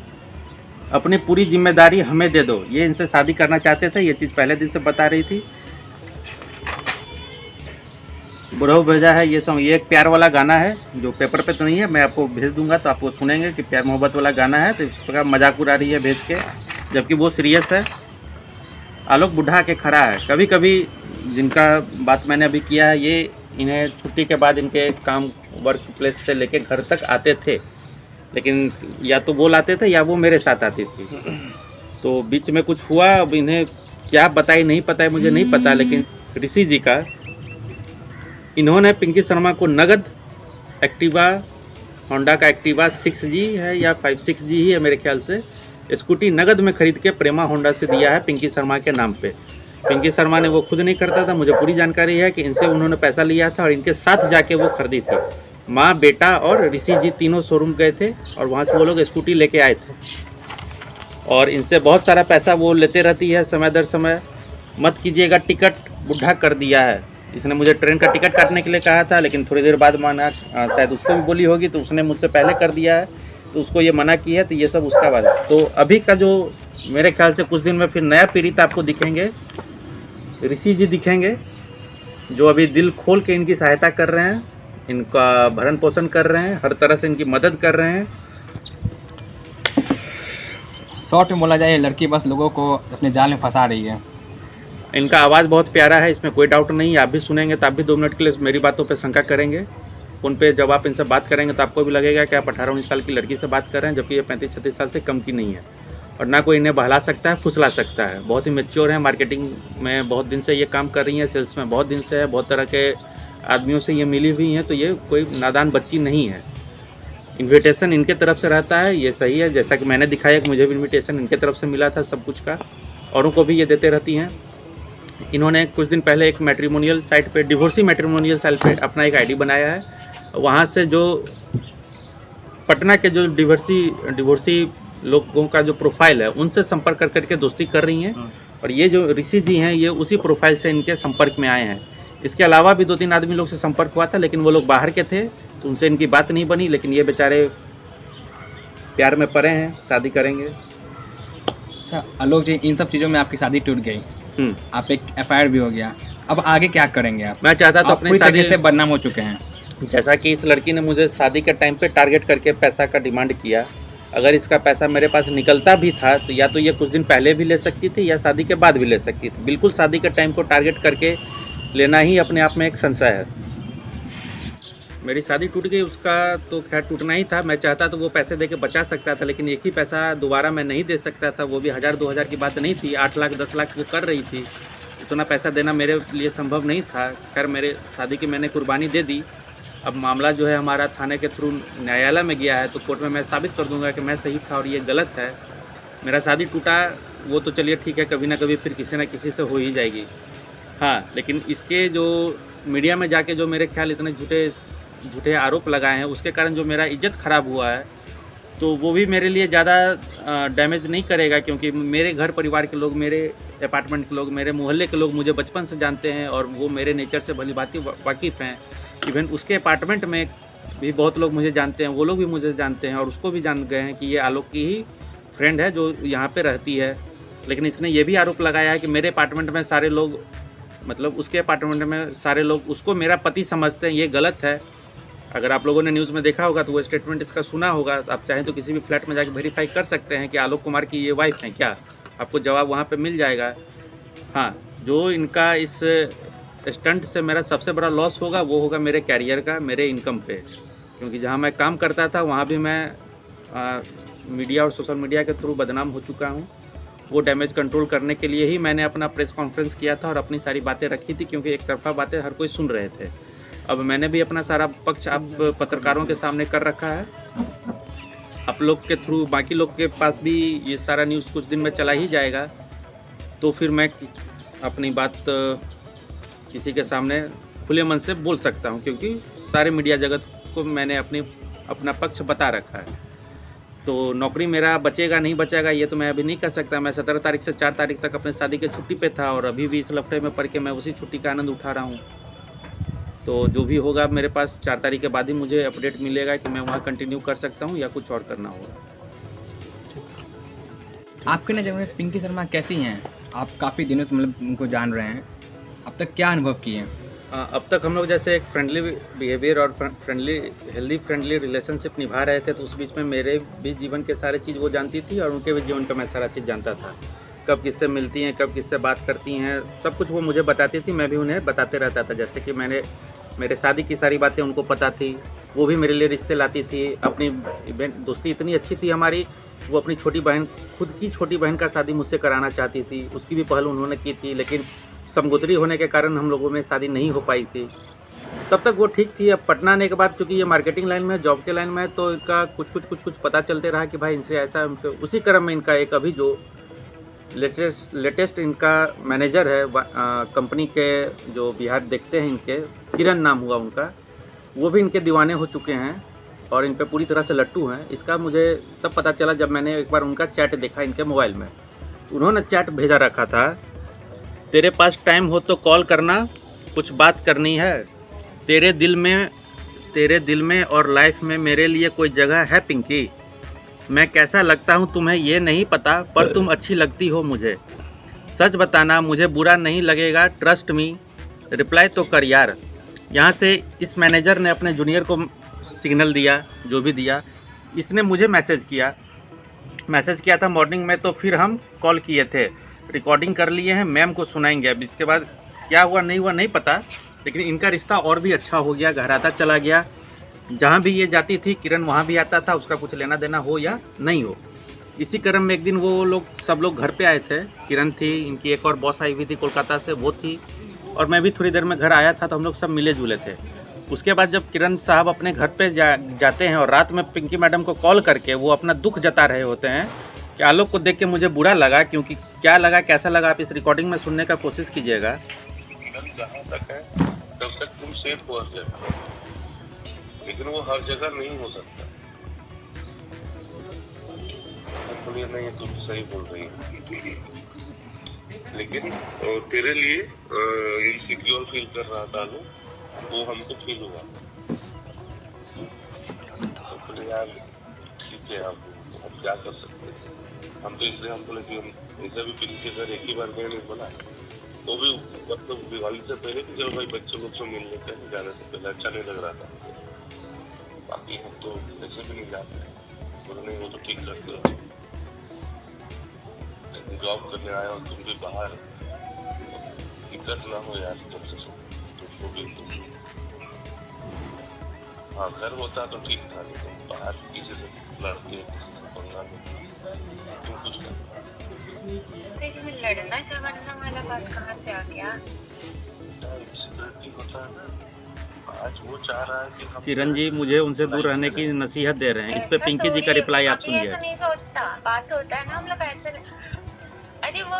अपनी पूरी जिम्मेदारी हमें दे दो। ये इनसे शादी करना चाहते थे, ये चीज़ पहले दिन से बता रही थी। बुढ़ऊ भेजा है ये सॉन्ग। ये एक प्यार वाला गाना है जो पेपर पे तो नहीं है, मैं आपको भेज दूंगा तो आप वो सुनेंगे कि प्यार मोहब्बत वाला गाना है। तो इस प्रकार मजाक उड़ा रही है भेज के, जबकि वो सीरियस है। आलोक बुढ़ा के खड़ा है। कभी कभी जिनका बात मैंने अभी किया है, ये इन्हें छुट्टी के बाद इनके काम वर्क प्लेस से लेके घर तक आते थे, लेकिन या तो वो लाते थे या वो मेरे साथ आती थी। तो बीच में कुछ हुआ, अब इन्हें क्या बताई नहीं पता है मुझे नहीं पता, लेकिन ऋषि जी का, इन्होंने पिंकी शर्मा को नगद एक्टिवा, होंडा का एक्टिवा 6G है या 56G ही है मेरे ख्याल से, स्कूटी नगद में खरीद के प्रेमा होंडा से दिया है पिंकी शर्मा के नाम पे। पिंकी शर्मा ने वो खुद नहीं करता था, मुझे पूरी जानकारी है कि इनसे उन्होंने पैसा लिया था और इनके साथ जाके वो खरीदी थी। माँ, बेटा और ऋषि जी तीनों शोरूम गए थे और वहाँ से वो लोग स्कूटी लेके आए थे और इनसे बहुत सारा पैसा वो लेते रहती है समय दर समय। मत कीजिएगा, टिकट बुढ़ा कर दिया है। इसने मुझे ट्रेन का टिकट काटने के लिए कहा था, लेकिन थोड़ी देर बाद माना, शायद उसको भी बोली होगी तो उसने मुझसे पहले कर दिया है, तो उसको ये मना की है, तो ये सब उसका बात है। तो अभी का जो मेरे ख्याल से कुछ दिन में फिर नया पीड़ित आपको दिखेंगे, ऋषि जी दिखेंगे, जो अभी दिल खोल के इनकी सहायता कर रहे हैं, इनका भरण पोषण कर रहे हैं, हर तरह से इनकी मदद कर रहे हैं। शॉर्ट में बोला जाए, लड़की बस लोगों को अपने जाल में फंसा रही है। इनका आवाज़ बहुत प्यारा है, इसमें कोई डाउट नहीं है। आप भी सुनेंगे तो आप भी 2 मिनट के लिए मेरी बातों पे शंका करेंगे। फ़ोन पे जब आप इनसे बात करेंगे तो आपको भी लगेगा कि आप 18-19 साल की लड़की से बात कर रहे हैं, जबकि ये 35-36 साल से कम की नहीं है। और ना कोई इन्हें बहला सकता है, फुसला सकता है। बहुत ही मैच्योर है, मार्केटिंग में बहुत दिन से ये काम कर रही हैं, सेल्स में बहुत दिन से है, बहुत तरह के आदमियों से ये मिली हुई हैं, तो ये कोई नादान बच्ची नहीं है। इन्विटेशन इनके तरफ से रहता है, ये सही है। जैसा कि मैंने दिखाया कि मुझे भी इन्विटेशन इनके तरफ से मिला था सब कुछ का, औरों को भी ये देते रहती हैं। इन्होंने कुछ दिन पहले एक मैट्रिमोनियल साइट पे, डिवोर्सी मैट्रिमोनियल साइट पे अपना एक आईडी बनाया है। वहाँ से जो पटना के जो डिवोर्सी लोगों का जो प्रोफाइल है, उनसे संपर्क कर करके दोस्ती कर रही हैं। और ये जो ऋषि जी हैं, ये उसी प्रोफाइल से इनके संपर्क में आए हैं। इसके अलावा भी 2-3 आदमी लोग से संपर्क हुआ था, लेकिन वो लोग बाहर के थे, तो उनसे इनकी बात नहीं बनी। लेकिन ये बेचारे प्यार में पड़े हैं, शादी करेंगे। अच्छा आलोक जी, इन सब चीज़ों में आपकी शादी टूट गई, आप एक FIR भी हो गया, अब आगे क्या करेंगे आप? मैं चाहता तो आप अपनी पूरी शादी तरीके से बदनाम हो चुके हैं। जैसा कि इस लड़की ने मुझे शादी के टाइम पे टारगेट करके पैसा का डिमांड किया, अगर इसका पैसा मेरे पास निकलता भी था तो या तो ये कुछ दिन पहले भी ले सकती थी या शादी के बाद भी ले सकती थी। बिल्कुल शादी के टाइम को टारगेट करके लेना ही अपने आप में एक संशय है। मेरी शादी टूट गई, उसका तो खैर टूटना ही था। मैं चाहता तो वो पैसे दे के बचा सकता था, लेकिन एक ही पैसा दोबारा मैं नहीं दे सकता था। वो भी 1000-2000 की बात नहीं थी, 8 लाख 10 लाख वो कर रही थी। उतना पैसा देना मेरे लिए संभव नहीं था। खैर मेरे शादी की मैंने कुर्बानी दे दी। अब मामला जो है हमारा थाने के थ्रू न्यायालय में गया है, तो कोर्ट में मैं साबित कर दूंगा कि मैं सही था और ये गलत है। मेरा शादी टूटा वो तो चलिए ठीक है, कभी ना कभी फिर किसी ना किसी से हो ही जाएगी। हाँ, लेकिन इसके जो मीडिया में जाके जो मेरे ख्याल इतने झूठे आरोप लगाए हैं, उसके कारण जो मेरा इज्जत ख़राब हुआ है, तो वो भी मेरे लिए ज़्यादा डैमेज नहीं करेगा, क्योंकि मेरे घर परिवार के लोग, मेरे अपार्टमेंट के लोग, मेरे मोहल्ले के लोग मुझे बचपन से जानते हैं और वो मेरे नेचर से भली भांति वाकिफ़ हैं। इवन उसके अपार्टमेंट में भी बहुत लोग मुझे जानते हैं, वो लोग भी मुझे जानते हैं और उसको भी जान गए हैं कि ये आलोक की ही फ्रेंड है जो यहाँ पे रहती है। लेकिन इसने ये भी आरोप लगाया है कि मेरे अपार्टमेंट में सारे लोग, मतलब उसके अपार्टमेंट में सारे लोग उसको मेरा पति समझते हैं। ये गलत है। अगर आप लोगों ने न्यूज़ में देखा होगा तो वो स्टेटमेंट इसका सुना होगा। आप चाहें तो किसी भी फ्लैट में जाकर वेरीफाई कर सकते हैं कि आलोक कुमार की ये वाइफ हैं क्या, आपको जवाब वहाँ पे मिल जाएगा। हाँ, जो इनका इस स्टंट से मेरा सबसे बड़ा लॉस होगा वो होगा मेरे कैरियर का, मेरे इनकम पे। क्योंकि जहाँ मैं काम करता था वहाँ भी मैं मीडिया और सोशल मीडिया के थ्रू बदनाम हो चुका हूँ। वो डैमेज कंट्रोल करने के लिए ही मैंने अपना प्रेस कॉन्फ्रेंस किया था और अपनी सारी बातें रखी थी, क्योंकि एक तरफा बातें हर कोई सुन रहे थे। अब मैंने भी अपना सारा पक्ष आप पत्रकारों के सामने कर रखा है। आप लोग के थ्रू बाकी लोग के पास भी ये सारा न्यूज़ कुछ दिन में चला ही जाएगा, तो फिर मैं अपनी बात किसी के सामने खुले मन से बोल सकता हूँ, क्योंकि सारे मीडिया जगत को मैंने अपना पक्ष बता रखा है। तो नौकरी मेरा बचेगा नहीं बचेगा ये तो मैं अभी नहीं कह सकता। मैं 17 तारीख से 4 तारीख तक अपने शादी के छुट्टी पे था और अभी भी इस लफड़े में पड़ के मैं उसी छुट्टी का आनंद उठा रहा हूँ। तो जो भी होगा मेरे पास 4 तारीख के बाद ही मुझे अपडेट मिलेगा कि मैं वहाँ कंटिन्यू कर सकता हूँ या कुछ और करना होगा। आपके नज़र में पिंकी शर्मा कैसी हैं? आप काफ़ी दिनों से मतलब उनको जान रहे हैं, अब तक क्या अनुभव किए हैं? अब तक हम लोग जैसे एक फ्रेंडली बिहेवियर और हेल्दी फ्रेंडली रिलेशनशिप निभा रहे थे, तो उस बीच में मेरे भी जीवन के सारे चीज़ वो जानती थी और उनके भी जीवन का मैं सारा चीज़ जानता था। कब किससे मिलती हैं, कब किससे बात करती हैं, सब कुछ वो मुझे बताती थी, मैं भी उन्हें बताते रहता था। जैसे कि मैंने मेरे शादी की सारी बातें उनको पता थी, वो भी मेरे लिए रिश्ते लाती थी। अपनी दोस्ती इतनी अच्छी थी हमारी, वो अपनी छोटी बहन, खुद की छोटी बहन का शादी मुझसे कराना चाहती थी, उसकी भी पहल उन्होंने की थी, लेकिन समगोत्री होने के कारण हम लोगों में शादी नहीं हो पाई थी। तब तक वो ठीक थी। अब पटना आने के बाद चूँकि ये मार्केटिंग लाइन में, जॉब के लाइन में है, तो इनका कुछ पता चलते रहा कि भाई इनसे ऐसा, उसी क्रम में इनका एक अभी जो लेटेस्ट इनका मैनेजर है कंपनी के, जो बिहार देखते हैं इनके, किरण नाम हुआ उनका, वो भी इनके दीवाने हो चुके हैं और इन पे पूरी तरह से लट्टू हैं। इसका मुझे तब पता चला जब मैंने एक बार उनका चैट देखा इनके मोबाइल में। उन्होंने चैट भेजा रखा था, तेरे पास टाइम हो तो कॉल करना, कुछ बात करनी है, तेरे दिल में और लाइफ में मेरे लिए कोई जगह है पिंकी, मैं कैसा लगता हूँ तुम्हें ये नहीं पता, पर तुम अच्छी लगती हो मुझे, सच बताना मुझे बुरा नहीं लगेगा, ट्रस्ट मी, रिप्लाई तो कर यार। यहाँ से इस मैनेजर ने अपने जूनियर को सिग्नल दिया, जो भी दिया, इसने मुझे मैसेज किया था मॉर्निंग में, तो फिर हम कॉल किए थे, रिकॉर्डिंग कर लिए हैं, मैम को सुनाएंगे। अब इसके बाद क्या हुआ नहीं हुआ नहीं पता, लेकिन इनका रिश्ता और भी अच्छा हो गया, गहराता चला गया। जहाँ भी ये जाती थी किरण वहाँ भी आता था, उसका कुछ लेना देना हो या नहीं हो। इसी क्रम में एक दिन वो लोग सब लोग घर पे आए थे, किरण थी, इनकी एक और बॉस आई हुई थी कोलकाता से, वो थी, और मैं भी थोड़ी देर में घर आया था, तो हम लोग सब मिले जुले थे। उसके बाद जब किरण साहब अपने घर पे जाते हैं और रात में पिंकी मैडम को कॉल करके वो अपना दुख जता रहे होते हैं कि आलोक को देख के मुझे बुरा लगा, क्योंकि क्या लगा कैसा लगा आप इस रिकॉर्डिंग में सुनने का कोशिश कीजिएगा। जहाँ तक है तब तक तुम सेफ हो हर जगह, लेकिन वो हर जगह नहीं हो सकता। नहीं, तुम सही बोल रही है, लेकिन तेरे लिए इनसिक्योर फील कर रहा था लोग, वो हमको फील हुआ। तो यार ठीक है, हम क्या कर सकते हैं, हम तो इसलिए हम बोले कि हम ऐसा भी पिछले अगर एक ही बार गए नहीं बोला, वो भी मतलब दिवाली से पहले कि चलो भाई बच्चों लोग से मिल लेते हैं, जाने से पहले अच्छा नहीं लग रहा था। बाकी हम तो ऐसे भी नहीं जाते, बोले वो तो ठीक करते हो, जॉब करने आया और तुम भी बाहर, दिक्कत ना हो यार तुमको भी। हाँ घर होता तो ठीक था, लेकिन बाहर किसी से लड़के बोलना तुम कुछ लड़ना झगड़ना वाला बात कहाँ से आ गया? होता है ना, आज वो चाह रहा है कि किरण जी मुझे उनसे दूर रहने की नसीहत दे रहे हैं। इस पे पिंकी जी का रिप्लाई आप सुनिए। नहीं सोचता, बात होता है ना हम लोग ऐसे, अरे वो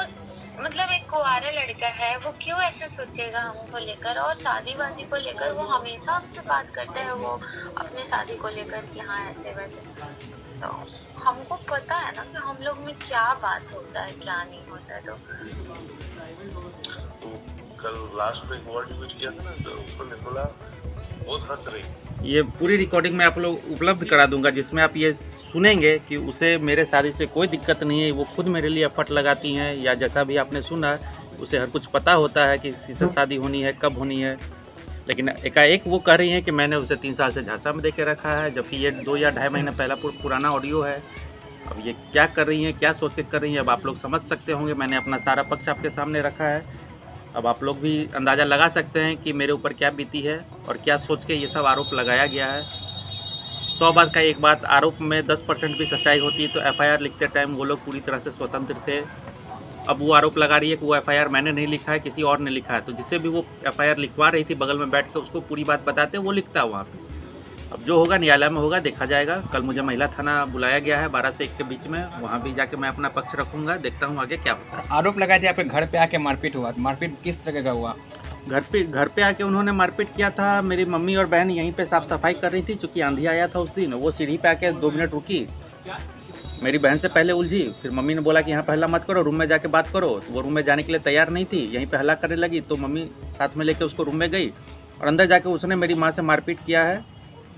मतलब एक कुंवारा लड़का है, वो क्यों ऐसा सोचेगा हमको लेकर, और शादी वादी को लेकर वो हमेशा हमसे बात करते हैं, वो अपने शादी को लेकर कि हाँ ऐसे वैसे। तो हमको पता है ना कि हम लोग में क्या बात होता है क्या नहीं होता है। तो कल लास्ट में एक वर्ड यूज किया था ना, तो उसको निर्मला बहुत हंस रही। ये पूरी रिकॉर्डिंग मैं आप लोग उपलब्ध करा दूंगा, जिसमें आप ये सुनेंगे कि उसे मेरे शादी से कोई दिक्कत नहीं है, वो खुद मेरे लिए एफर्ट लगाती हैं, या जैसा भी आपने सुना उसे हर कुछ पता होता है कि किसी से शादी होनी है, कब होनी है। लेकिन एकाएक वो कह रही हैं कि मैंने उसे 3 साल से झांसा में दे के रखा है, जबकि ये 2 या ढाई महीने पहला पुराना ऑडियो है। अब ये क्या कर रही हैं, क्या सोच के कर रही हैं, अब आप लोग समझ सकते होंगे। मैंने अपना सारा पक्ष आपके सामने रखा है, अब आप लोग भी अंदाज़ा लगा सकते हैं कि मेरे ऊपर क्या बीती है और क्या सोच के ये सब आरोप लगाया गया है। 100 बात का एक बात, आरोप में 10% भी सच्चाई होती तो एफआईआर लिखते टाइम वो लोग पूरी तरह से स्वतंत्र थे। अब वो आरोप लगा रही है कि वो एफआईआर मैंने नहीं लिखा है, किसी और ने लिखा है। तो जिससे भी वो एफआईआर लिखवा रही थी बगल में बैठ के उसको पूरी बात बताते, वो लिखता है वहाँ पे। अब जो होगा न्यायालय में होगा, देखा जाएगा। कल मुझे महिला थाना बुलाया गया है 12 से 1 के बीच में, वहाँ भी जाके मैं अपना पक्ष रखूँगा, देखता हूँ आगे क्या होगा। आरोप लगाए थे आपके घर पे आके मारपीट हुआ, मारपीट किस तरह का हुआ? घर पे आके उन्होंने मारपीट किया था। मेरी मम्मी और बहन यहीं पे साफ सफाई कर रही थी, चूँकि आंधी आया था उस दिन। वो सीढ़ी पे आके 2 मिनट रुकी, मेरी बहन से पहले उलझी, फिर मम्मी ने बोला कि यहाँ पे हल्ला मत करो, रूम में जाके बात करो। तो वो रूम में जाने के लिए तैयार नहीं थी, यहीं पे हल्ला करने लगी, तो मम्मी साथ में लेके उसको रूम में गई और अंदर जाके उसने मेरी माँ से मारपीट किया है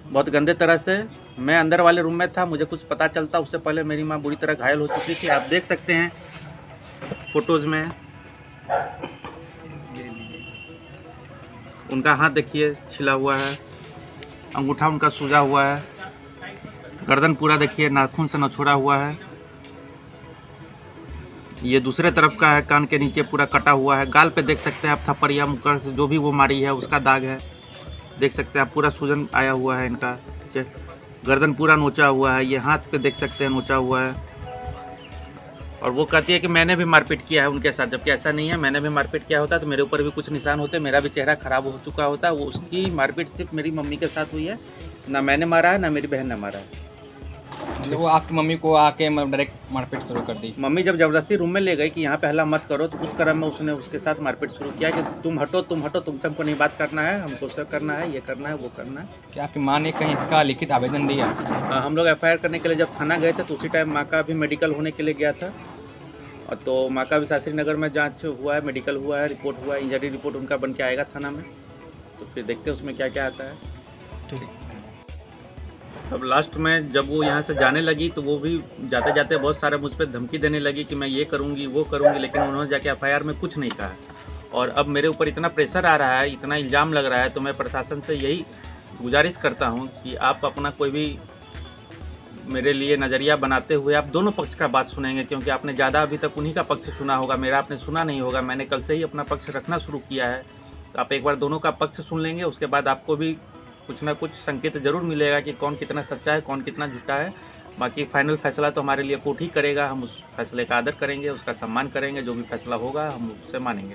बहुत गंदे तरह से। मैं अंदर वाले रूम में था, मुझे कुछ पता चलता उससे पहले मेरी माँ बुरी तरह घायल हो चुकी थी। आप देख सकते हैं फोटोज़ में, उनका हाथ देखिए छिला हुआ है, अंगूठा उनका सूजा हुआ है, गर्दन पूरा देखिए नाखून से नछोड़ा हुआ है। ये दूसरे तरफ का है, कान के नीचे पूरा कटा हुआ है। गाल पे देख सकते हैं आप थप्पड़िया मुक्कर से जो भी वो मारी है उसका दाग है। देख सकते हैं आप, पूरा सूजन आया हुआ है इनका, गर्दन पूरा नोचा हुआ है, ये हाथ पे देख सकते हैं नोचा हुआ है। और वो कहती है कि मैंने भी मारपीट किया है उनके साथ, जबकि ऐसा नहीं है। मैंने भी मारपीट किया होता तो मेरे ऊपर भी कुछ निशान होते, मेरा भी चेहरा ख़राब हो चुका होता। वो उसकी मारपीट सिर्फ मेरी मम्मी के साथ हुई है, ना मैंने मारा है ना मेरी बहन ने मारा है। मतलब वो आपकी मम्मी को आके डायरेक्ट मारपीट शुरू कर दी। मम्मी जब ज़बरदस्ती रूम में ले गई कि यहाँ पे हल्ला मत करो, तो उस क्रम में उसने उसके साथ मारपीट शुरू किया कि तुम हटो, तुमसे हमको नहीं बात करना है, हमको सब करना है, ये करना है, वो करना है। क्या आपकी माँ ने कहीं इसका लिखित आवेदन दिया? हम लोग FIR करने के लिए जब थाना गए थे तो उसी टाइम माँ का भी मेडिकल होने के लिए गया था। और तो माँ का भी शास्त्री नगर में जांच हुआ है, मेडिकल हुआ है, रिपोर्ट हुआ है, इंजरी रिपोर्ट उनका बन के आएगा थाना में, तो फिर देखते हैं उसमें क्या क्या आता है। ठीक। अब लास्ट में जब वो यहाँ से जाने लगी तो वो भी जाते जाते बहुत सारा मुझ पर धमकी देने लगी कि मैं ये करूँगी वो करूँगी, लेकिन उन्होंने जाके FIR में कुछ नहीं कहा। और अब मेरे ऊपर इतना प्रेशर आ रहा है, इतना इल्ज़ाम लग रहा है, तो मैं प्रशासन से यही गुजारिश करता हूँ कि आप अपना कोई भी मेरे लिए नज़रिया बनाते हुए आप दोनों पक्ष का बात सुनेंगे, क्योंकि आपने ज़्यादा अभी तक उन्हीं का पक्ष सुना होगा, मेरा आपने सुना नहीं होगा। मैंने कल से ही अपना पक्ष रखना शुरू किया है, तो आप एक बार दोनों का पक्ष सुन लेंगे, उसके बाद आपको भी कुछ ना कुछ संकेत ज़रूर मिलेगा कि कौन कितना सच्चा है, कौन कितना झूठा है। बाकी फाइनल फैसला तो हमारे लिए कोर्ट ही करेगा, हम उस फैसले का आदर करेंगे, उसका सम्मान करेंगे, जो भी फैसला होगा हम उससे मानेंगे।